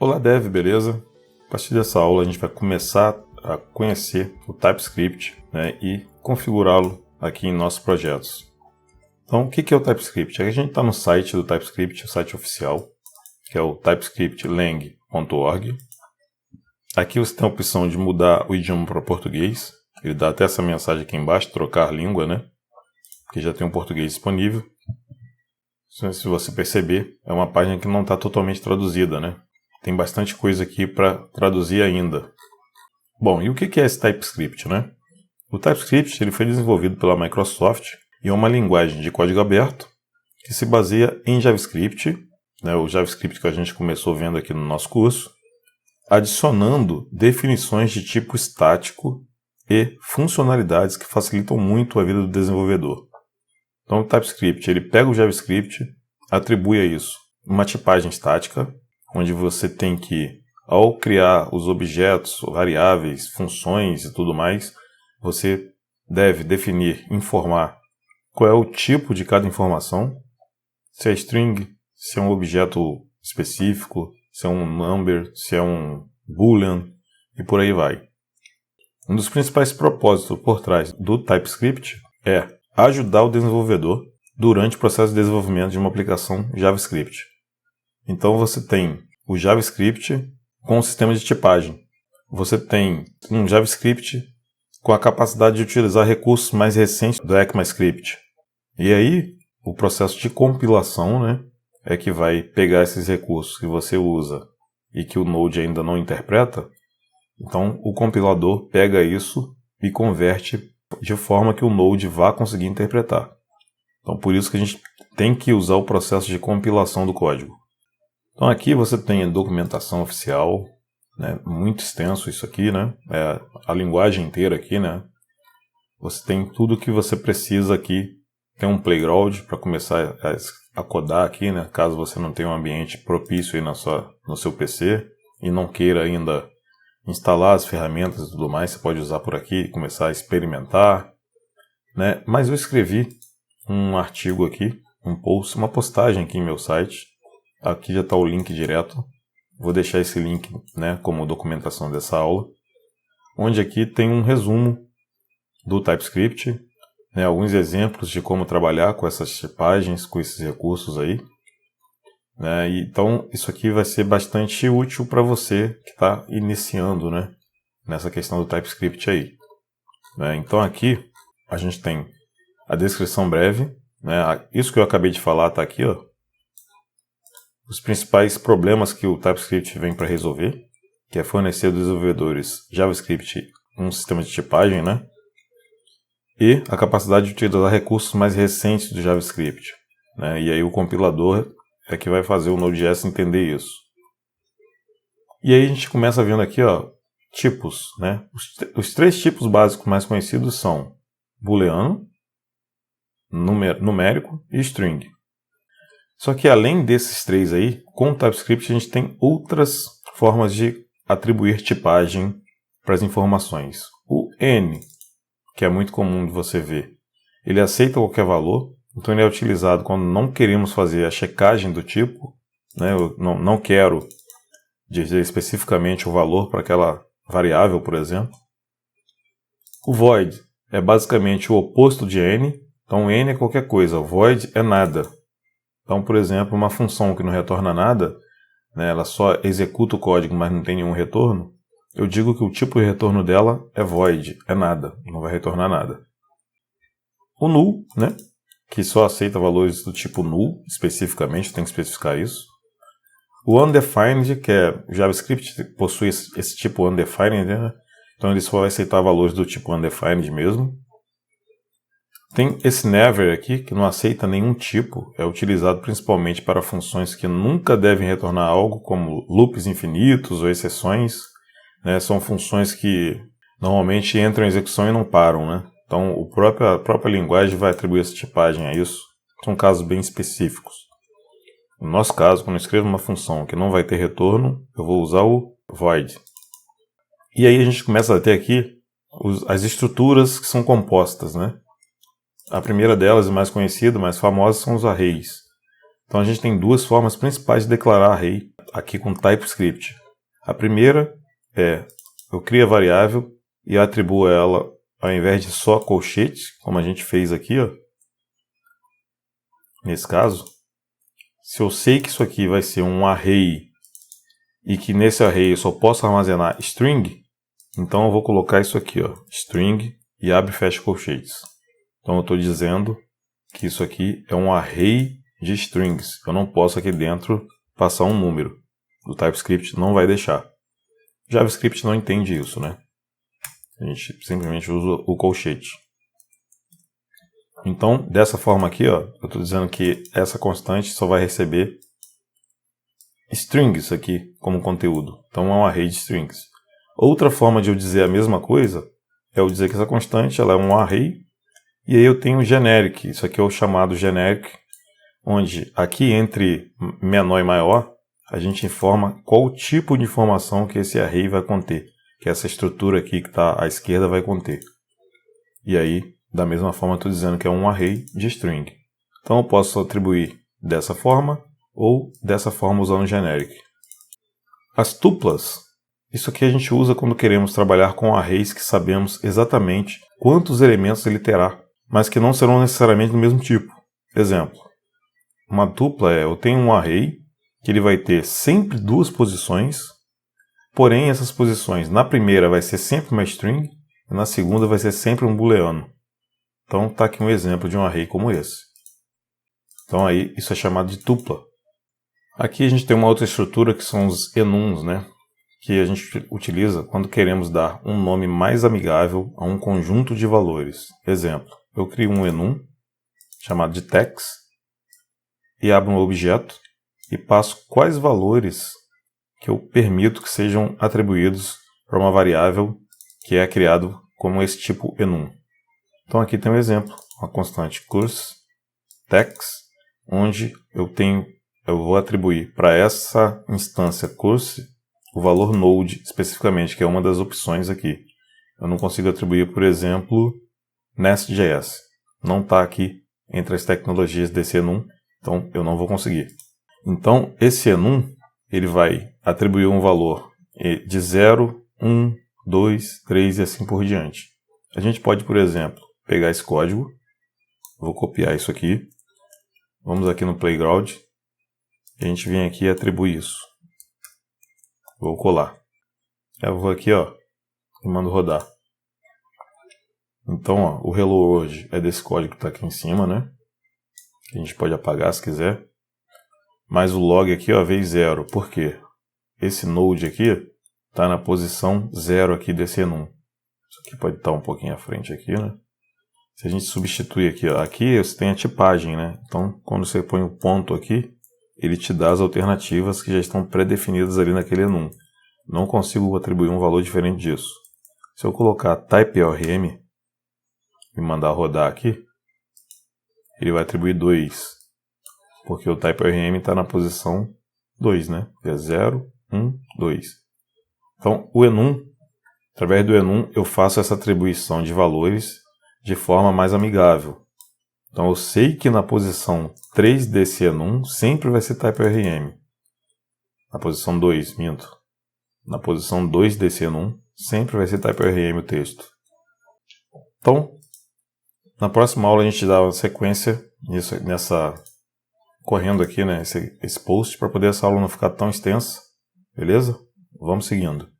Olá Dev, beleza? A partir dessa aula a gente vai começar a conhecer o TypeScript, e configurá-lo aqui em nossos projetos. Então o que é o TypeScript? Aqui a gente está no site do TypeScript, o site oficial, que é o typescriptlang.org. Aqui você tem a opção de mudar o idioma para português. Ele dá até essa mensagem aqui embaixo, trocar língua, porque já tem um português disponível. Se você perceber, é uma página que não está totalmente traduzida, Tem bastante coisa aqui para traduzir ainda. Bom, e o que é esse TypeScript, O TypeScript ele foi desenvolvido pela Microsoft e é uma linguagem de código aberto que se baseia em JavaScript, o JavaScript que a gente começou vendo aqui no nosso curso, adicionando definições de tipo estático e funcionalidades que facilitam muito a vida do desenvolvedor. Então o TypeScript ele pega o JavaScript, atribui a isso uma tipagem estática, onde você tem que, ao criar os objetos, variáveis, funções e tudo mais, você deve definir, informar qual é o tipo de cada informação, se é string, se é um objeto específico, se é um number, se é um boolean e por aí vai. Um dos principais propósitos por trás do TypeScript é ajudar o desenvolvedor durante o processo de desenvolvimento de uma aplicação JavaScript. Então você tem o JavaScript com o sistema de tipagem. Você tem um JavaScript com a capacidade de utilizar recursos mais recentes do ECMAScript. E aí, o processo de compilação é que vai pegar esses recursos que você usa e que o Node ainda não interpreta. Então, o compilador pega isso e converte de forma que o Node vá conseguir interpretar. Então, por isso que a gente tem que usar o processo de compilação do código. Então, aqui você tem a documentação oficial, muito extenso isso aqui, É a linguagem inteira aqui, Você tem tudo que você precisa aqui. Tem um playground para começar a codar aqui, Caso você não tenha um ambiente propício aí no seu PC e não queira ainda instalar as ferramentas e tudo mais, você pode usar por aqui e começar a experimentar, Mas eu escrevi um artigo aqui, uma postagem aqui em meu site. Aqui já está o link direto. Vou deixar esse link, como documentação dessa aula, onde aqui tem um resumo do TypeScript, alguns exemplos de como trabalhar com essas tipagens, com esses recursos aí. Então, isso aqui vai ser bastante útil para você que está iniciando, nessa questão do TypeScript aí. Então, aqui a gente tem a descrição breve. Isso que eu acabei de falar está aqui, Os principais problemas que o TypeScript vem para resolver, que é fornecer aos desenvolvedores JavaScript um sistema de tipagem, E a capacidade de utilizar recursos mais recentes do JavaScript. E aí o compilador é que vai fazer o Node.js entender isso. E aí a gente começa vendo aqui, tipos. Os três tipos básicos mais conhecidos são booleano, numérico e string. Só que além desses três aí, com o TypeScript a gente tem outras formas de atribuir tipagem para as informações. O N, que é muito comum de você ver, ele aceita qualquer valor, então ele é utilizado quando não queremos fazer a checagem do tipo, Eu não quero dizer especificamente o valor para aquela variável, por exemplo. O void é basicamente o oposto de N, então N é qualquer coisa, void é nada. Então, por exemplo, uma função que não retorna nada, ela só executa o código, mas não tem nenhum retorno, eu digo que o tipo de retorno dela é void, é nada, não vai retornar nada. O null, que só aceita valores do tipo null, especificamente, tem que especificar isso. O undefined, que o JavaScript possui esse tipo undefined, então ele só vai aceitar valores do tipo undefined mesmo. Tem esse never aqui, que não aceita nenhum tipo, é utilizado principalmente para funções que nunca devem retornar algo, como loops infinitos ou exceções. São funções que normalmente entram em execução e não param. Então a própria linguagem vai atribuir essa tipagem a isso. São casos bem específicos. No nosso caso, quando eu escrevo uma função que não vai ter retorno, eu vou usar o void. E aí a gente começa a ter aqui as estruturas que são compostas. A primeira delas, mais conhecida, mais famosa, são os arrays. Então a gente tem duas formas principais de declarar array aqui com TypeScript. A primeira é, eu crio a variável e atribuo ela, ao invés de só colchete, como a gente fez aqui, ó, nesse caso, se eu sei que isso aqui vai ser um array e que nesse array eu só posso armazenar string, então eu vou colocar isso aqui, ó, string e abre e fecha colchetes. Então eu estou dizendo que isso aqui é um array de strings. Eu não posso aqui dentro passar um número. O TypeScript não vai deixar. JavaScript não entende isso, né? A gente simplesmente usa o colchete. Então, dessa forma aqui, ó, eu estou dizendo que essa constante só vai receber strings aqui como conteúdo. Então é um array de strings. Outra forma de eu dizer a mesma coisa é eu dizer que essa constante ela é um array e aí eu tenho generic. Isso aqui é o chamado generic, onde aqui entre menor e maior a gente informa qual tipo de informação que esse array vai conter, que essa estrutura aqui que está à esquerda vai conter. E aí, da mesma forma, eu estou dizendo que é um array de string. Então eu posso atribuir dessa forma ou dessa forma usando generic. As tuplas, isso aqui a gente usa quando queremos trabalhar com arrays que sabemos exatamente quantos elementos ele terá, mas que não serão necessariamente do mesmo tipo. Exemplo, uma tupla eu tenho um array que ele vai ter sempre duas posições, porém essas posições, na primeira vai ser sempre uma string e na segunda vai ser sempre um booleano. Então está aqui um exemplo de um array como esse. Então aí isso é chamado de tupla. Aqui a gente tem uma outra estrutura que são os enums, né? Que a gente utiliza quando queremos dar um nome mais amigável a um conjunto de valores. Exemplo, eu crio um enum chamado de text e abro um objeto e passo quais valores que eu permito que sejam atribuídos para uma variável que é criado como esse tipo enum. Então aqui tem um exemplo, uma constante curse text, onde eu vou atribuir para essa instância curse o valor node especificamente, que é uma das opções aqui. Eu não consigo atribuir, por exemplo, Nest.js. Não está aqui entre as tecnologias desse enum, então eu não vou conseguir. Então esse enum ele vai atribuir um valor de 0, 1, 2, 3 e assim por diante. A gente pode, por exemplo, pegar esse código, vou copiar isso aqui, vamos aqui no Playground, e a gente vem aqui e atribui isso. Vou colar. Eu vou aqui, ó, e mando rodar. Então, ó, o Hello World é desse código que está aqui em cima, né? A gente pode apagar se quiser. Mas o log aqui, ó, veio 0. Por quê? Esse node aqui está na posição 0 aqui desse enum. Isso aqui pode estar um pouquinho à frente aqui, né? Se a gente substituir aqui, ó, aqui você tem a tipagem, né? Então, quando você põe o ponto aqui, ele te dá as alternativas que já estão pré-definidas ali naquele enum. Não consigo atribuir um valor diferente disso. Se eu colocar type_rm e mandar rodar aqui, ele vai atribuir 2. Porque o type_rm está na posição 2, né? É 0, 1, 2. Então, o enum, através do enum, eu faço essa atribuição de valores de forma mais amigável. Então, eu sei que na posição 3 desse enum sempre vai ser type_rm. Na posição 2, minto. Na posição 2 desse enum sempre vai ser type_rm o texto. Então, na próxima aula a gente dá uma sequência correndo aqui, né, esse post para poder essa aula não ficar tão extensa. Beleza? Vamos seguindo.